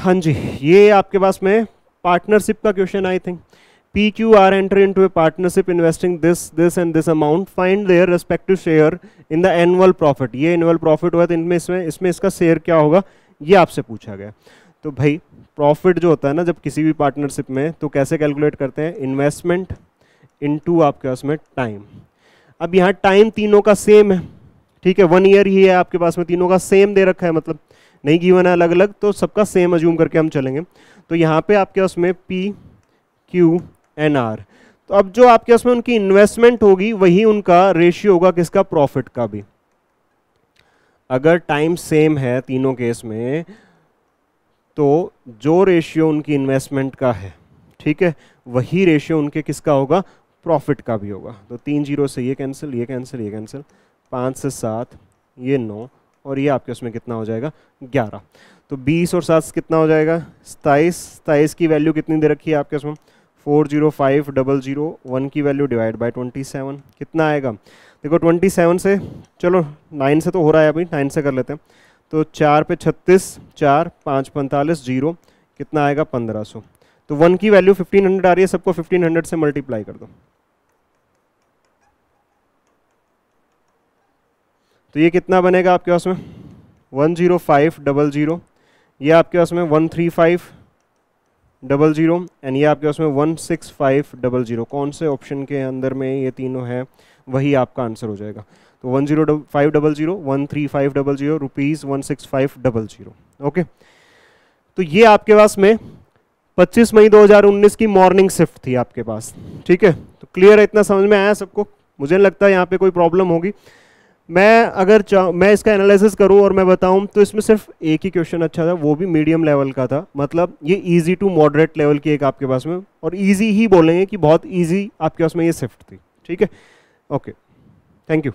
हाँ जी, ये आपके पास में पार्टनरशिप का question I think. PQR enter into a partnership investing this and this amount, find their respective share in the annual profit। ये annual profit हुआ तो इनमें इसमें इसका शेयर क्या होगा, ये आपसे पूछा गया। तो भाई प्रॉफिट जो होता है ना जब किसी भी पार्टनरशिप में, तो कैसे कैलकुलेट करते हैं, इन्वेस्टमेंट इनटू आपके पास में टाइम। अब यहाँ टाइम तीनों का सेम है, ठीक है, 1 ईयर ही है आपके पास में, तीनों का सेम दे रखा है, मतलब नहीं गिवन है अलग अलग, तो सबका सेम अज्यूम करके हम चलेंगे। तो यहाँ पे आपके पास में PQNR, तो अब जो आपके पास में उनकी इन्वेस्टमेंट होगी वही उनका रेशियो होगा किसका, प्रॉफिट का भी। अगर टाइम सेम है तीनों केस में तो जो रेशियो उनकी इन्वेस्टमेंट का है, ठीक है, वही रेशियो उनके किसका होगा, प्रॉफिट का भी होगा। तो 3 जीरो से ये कैंसिल, ये कैंसिल, ये कैंसिल, 5 से 7, ये 9, और ये आपके उसमें कितना हो जाएगा, 11। तो 20 और 7 कितना हो जाएगा, 27 की वैल्यू कितनी दे रखी है आपके उसमें, 40500, 1 की वैल्यू डिवाइड बाय 27 कितना आएगा, देखो 27 से, चलो 9 से तो हो रहा है अभी, 9 से कर लेते हैं। तो 4 पे 36, 4 5 45, 0 कितना आएगा, 1500। तो 1 की वैल्यू 1500 आ रही है, सबको 1500 से मल्टीप्लाई कर दो। तो ये कितना बनेगा आपके पास में, 10500, ये आपके पास में 13500, एंड ये आपके पास में 16500। कौन से ऑप्शन के अंदर में ये तीनों हैं, वही आपका आंसर हो जाएगा। तो 10500, 13500, रुपीज़ 16500। ओके, तो ये आपके पास में 25 मई 2019 की मॉर्निंग शिफ्ट थी आपके पास, ठीक है। तो क्लियर है, इतना समझ में आया सबको, मुझे नहीं लगता यहाँ पे कोई प्रॉब्लम होगी। मैं इसका एनालिसिस करूं और मैं बताऊं तो इसमें सिर्फ एक ही क्वेश्चन अच्छा था, वो भी मीडियम लेवल का था, मतलब ये इजी टू मॉडरेट लेवल की एक आपके पास में, और इजी ही बोलेंगे कि बहुत इजी आपके पास में ये शिफ्ट थी, ठीक है। Okay, thank you.